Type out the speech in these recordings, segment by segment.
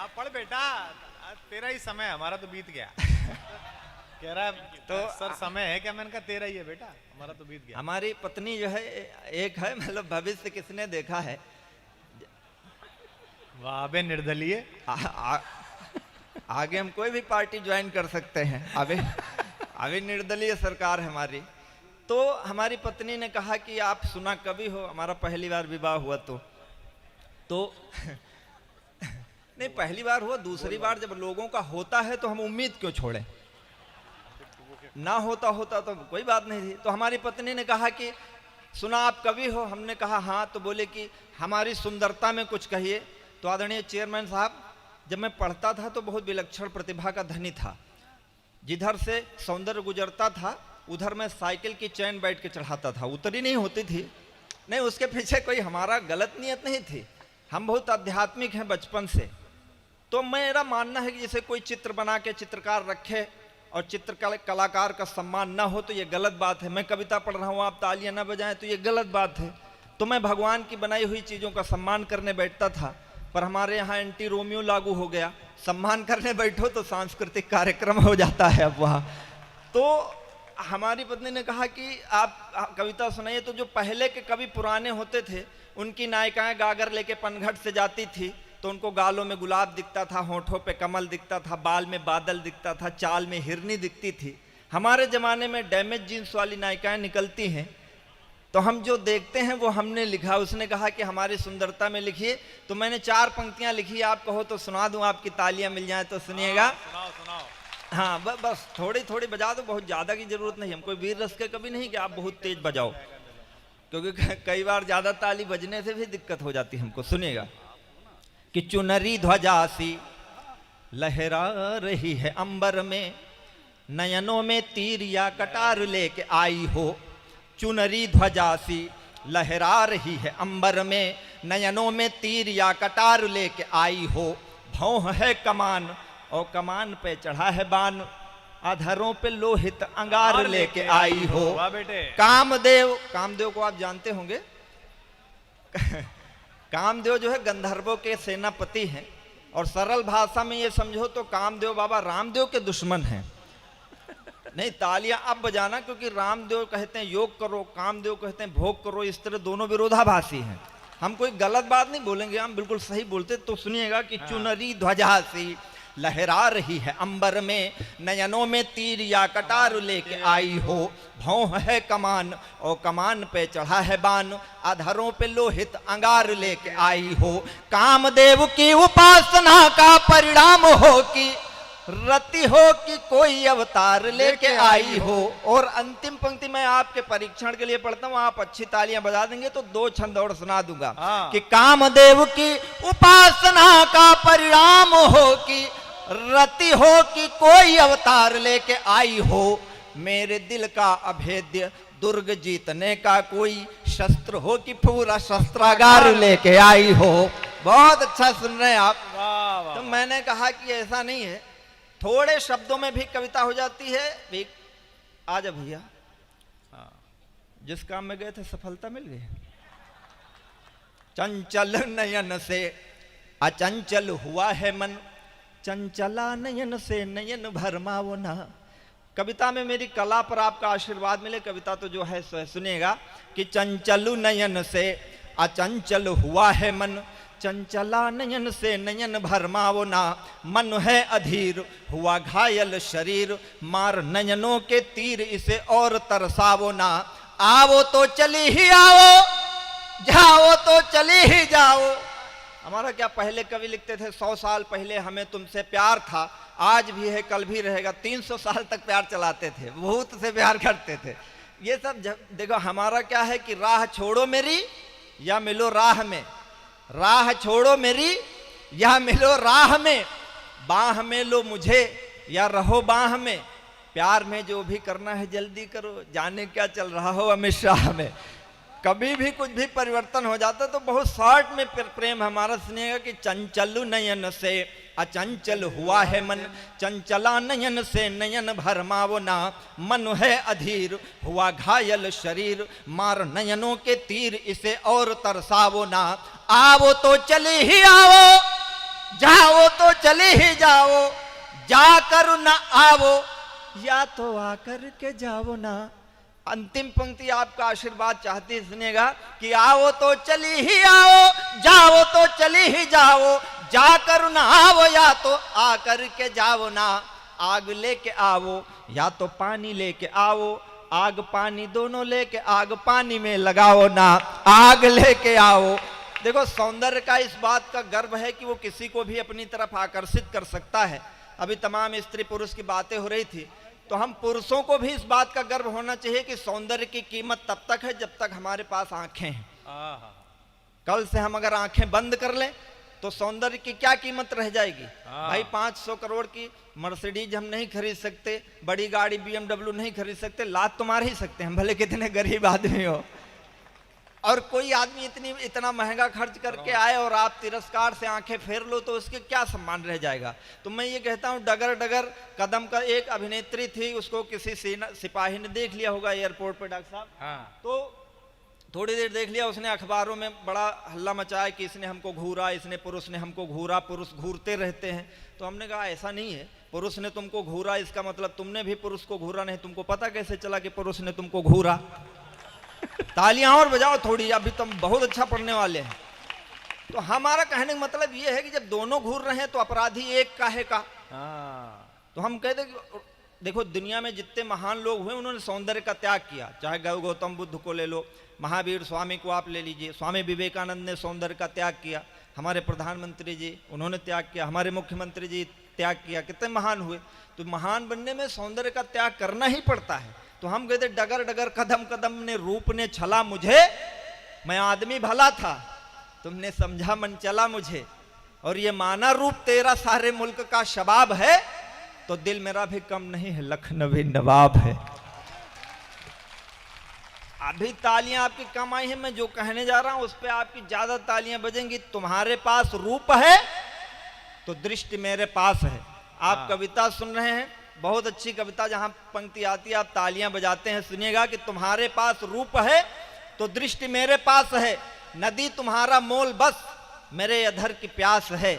आप पढ़ बेटा, आज तेरा ही समय, हमारा तो बीत गया। कह रहा है तो सर समय है क्या? मैंने कहा तेरा ही है बेटा, हमारा तो बीत गया। हमारी पत्नी जो है एक है, मतलब भविष्य किसने देखा है। वाह बे निर्दलीय। आगे हम कोई भी पार्टी ज्वाइन कर सकते हैं। अभी अभी निर्दलीय सरकार है हमारी। तो हमारी पत्नी ने कहा कि आप सुना कवि हो, हमारा पहली बार विवाह हुआ तो नहीं, पहली बार हुआ, दूसरी बार जब लोगों का होता है तो हम उम्मीद क्यों छोड़ें, ना होता तो कोई बात नहीं थी। तो हमारी पत्नी ने कहा कि सुना आप कवि हो, हमने कहा हाँ। तो बोले कि हमारी सुंदरता में कुछ कहिए। तो आदरणीय चेयरमैन साहब, जब मैं पढ़ता था तो बहुत विलक्षण प्रतिभा का धनी था। जिधर से सौंदर्य गुजरता था उधर मैं साइकिल की चैन बैठ के चढ़ाता था, उतरी नहीं होती थी। नहीं, उसके पीछे कोई हमारा गलत नियत नहीं थी, हम बहुत आध्यात्मिक हैं बचपन से। तो मेरा मानना है कि जैसे कोई चित्र बना के चित्रकार रखे और कलाकार का सम्मान ना हो तो ये गलत बात है। मैं कविता पढ़ रहा हूँ, आप तालियां ना बजाएं तो ये गलत बात है। तो मैं भगवान की बनाई हुई चीज़ों का सम्मान करने बैठता था, पर हमारे यहाँ एंटी रोमियो लागू हो गया। सम्मान करने बैठो तो सांस्कृतिक कार्यक्रम हो जाता है अब वहाँ। तो हमारी पत्नी ने कहा कि आप कविता सुनाइए। तो जो पहले के कवि पुराने होते थे, उनकी नायिकाएं गागर लेके पनघट से जाती थी तो उनको गालों में गुलाब दिखता था, होठों पे कमल दिखता था, बाल में बादल दिखता था, चाल में हिरनी दिखती थी। हमारे ज़माने में डैमेज जीन्स वाली नायिकाएं निकलती हैं, तो हम जो देखते हैं वो हमने लिखा। उसने कहा कि हमारी सुंदरता में लिखिए। तो मैंने 4 पंक्तियां लिखी, आप कहो तो सुना दूं, आपकी तालियां मिल जाएं तो सुनिएगा। सुनाओ। हाँ, बस थोड़ी थोड़ी बजा दो, बहुत ज़्यादा की जरूरत नहीं। हम कोई वीर रस के कभी नहीं कि आप बहुत तेज बजाओ, क्योंकि कई बार ज़्यादा ताली बजने से भी दिक्कत हो जाती है हमको। सुनिएगा कि चुनरी ध्वजासी लहरा रही है अंबर में, नयनों में तीर या कटार लेके आई हो। चुनरी ध्वजासी लहरा रही है अंबर में, नयनों में तीर या कटार लेके आई हो। भौं है कमान और कमान पे चढ़ा है बान, अधरों पे लोहित अंगार लेके आई हो। वाह बेटे। कामदेव को आप जानते होंगे। कामदेव जो है गंधर्वों के सेनापति हैं, और सरल भाषा में ये समझो तो कामदेव बाबा रामदेव के दुश्मन हैं। नहीं, तालियां अब बजाना, क्योंकि रामदेव कहते हैं योग करो, कामदेव कहते हैं भोग करो, इस तरह दोनों विरोधाभासी हैं। हम कोई गलत बात नहीं बोलेंगे, हम बिल्कुल सही बोलते। तो सुनिएगा कि चुनरी ध्वजासी लहरा रही है अंबर में, नयनों में तीर या कटार लेके आई हो। भौं है कमान और कमान पे चढ़ा है बान, अधरों पे लोहित अंगार लेके आई हो। कामदेव की उपासना का परिणाम हो कि रति हो कि कोई अवतार लेके आई हो। और अंतिम पंक्ति मैं आपके परीक्षण के लिए पढ़ता हूँ, आप अच्छी तालियां बजा देंगे तो 2 छंद और सुना दूंगा। कि कामदेव की उपासना का परिणाम हो कि रति हो कि कोई अवतार लेके आई हो। मेरे दिल का अभेद्य दुर्ग जीतने का कोई शस्त्र हो कि पूरा शस्त्रागार लेके आई हो। बहुत अच्छा सुन रहे हैं आप। वाह। तो मैंने कहा कि ऐसा नहीं है, थोड़े शब्दों में भी कविता हो जाती है। आजा भैया, जिस काम में गए थे सफलता मिल गई। चंचल नयन से अचंचल हुआ है मन, चंचला नयन से नयन भरमाओ ना। कविता में मेरी कला पर आपका आशीर्वाद मिले। कविता तो जो है सुनिएगा कि चंचलु नयन से अचंचल हुआ है मन, चंचला नयन से नयन भरमाओ ना। मन है अधीर हुआ घायल शरीर, मार नयनों के तीर इसे और तरसावो ना। आओ तो चली ही आओ, जाओ तो चली ही जाओ। हमारा क्या पहले कवि लिखते थे 100 साल पहले हमें तुमसे प्यार था, आज भी है कल भी रहेगा। 300 साल तक प्यार चलाते थे, भूत से प्यार करते थे। ये सब देखो, हमारा क्या है कि राह छोड़ो मेरी या मिलो राह में, राह छोड़ो मेरी या मिलो राह में, बाह में लो मुझे या रहो बाह में। प्यार में जो भी करना है जल्दी करो, जाने क्या चल रहा हो अमित शाह में। कभी भी कुछ भी परिवर्तन हो जाता तो बहुत शॉर्ट में प्रेम हमारा। सुनिएगा कि चंचलु नयन से अचंचल हुआ है मन, चंचला नयन से नयन भरमाओ ना। मन है अधीर हुआ घायल शरीर, मार नयनों के तीर इसे और तरसावो ना। आओ तो चली ही आओ, जाओ तो चले ही जाओ, जाकर न आओ, या तो आकर के जाओ ना। अंतिम पंक्ति आपका आशीर्वाद चाहती है, सुनिएगा कि आओ तो चली ही आओ, जाओ तो चली ही जाओ, जाकर न आओ, या तो आकर के जाओ ना। आग लेके आओ या तो पानी लेके आओ, आग पानी दोनों लेके आग पानी में लगाओ ना। आग लेके आओ। देखो, सौंदर्य का इस बात का गर्व है कि वो किसी को भी अपनी तरफ आकर्षित कर सकता है। अभी तमाम स्त्री पुरुष की बातें हो रही थी, तो हम पुरुषों को भी इस बात का गर्व होना चाहिए कि सौंदर्य की कीमत तब तक है जब तक हमारे पास आंखें हैं। कल से हम अगर आंखें बंद कर लें तो सौंदर्य की क्या कीमत रह जाएगी। भाई 500 करोड़ की मर्सिडीज हम नहीं खरीद सकते, बड़ी गाड़ी BMW नहीं खरीद सकते, लात तो मार ही सकते हैं, भले कितने गरीब आदमी हो। और कोई आदमी इतना महंगा खर्च करके आए और आप तिरस्कार से आंखें फेर लो तो उसके क्या सम्मान रह जाएगा। तो मैं ये कहता हूँ, डगर डगर कदम का एक अभिनेत्री थी, उसको किसी सिपाही ने देख लिया होगा एयरपोर्ट पे डॉक्टर साहब। तो थोड़ी देर देख लिया, उसने अखबारों में बड़ा हल्ला मचाया कि इसने हमको घूरा, इसने पुरुष ने हमको घूरा, पुरुष घूरते रहते हैं। तो हमने कहा ऐसा नहीं है, पुरुष ने तुमको घूरा इसका मतलब तुमने भी पुरुष को घूरा नहीं। तुमको पता कैसे चला कि पुरुष ने तुमको घूरा? तालियां और बजाओ थोड़ी, अभी तुम बहुत अच्छा पढ़ने वाले हैं। तो हमारा कहने का मतलब ये है कि जब दोनों घूर रहे हैं तो अपराधी एक का है का। तो हम कहते कि देखो, दुनिया में जितने महान लोग हुए उन्होंने सौंदर्य का त्याग किया। चाहे गौतम बुद्ध को ले लो, महावीर स्वामी को आप ले लीजिए, स्वामी विवेकानंद ने सौंदर्य का त्याग किया, हमारे प्रधानमंत्री जी उन्होंने त्याग किया, हमारे मुख्यमंत्री जी त्याग किया, कितने महान हुए। तो महान बनने में सौंदर्य का त्याग करना ही पड़ता है। तो हम कहते डगर डगर कदम कदम ने रूप ने छला मुझे, मैं आदमी भला था, तुमने समझा मन चला मुझे, और ये माना रूप तेरा सारे मुल्क का शबाब है, तो दिल मेरा भी कम नहीं है, लखनवी नवाब है। अभी तालियां आपकी कम आई हैं, मैं जो कहने जा रहा हूं उस पे आपकी ज्यादा तालियां बजेंगी। तुम्हारे पास रूप है तो दृष्टि मेरे पास है। आप कविता सुन रहे हैं, बहुत अच्छी कविता, जहां पंक्ति आती है आप तालियां बजाते हैं। सुनिएगा कि तुम्हारे पास रूप है तो दृष्टि मेरे पास है, नदी तुम्हारा मोल बस मेरे अधर की प्यास है,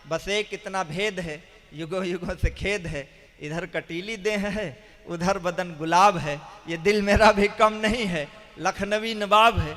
बस एक इतना भेद है, युगों युगों से खेद है, इधर कटीली देह है उधर बदन गुलाब है, ये दिल मेरा भी कम नहीं है, लखनवी नवाब है।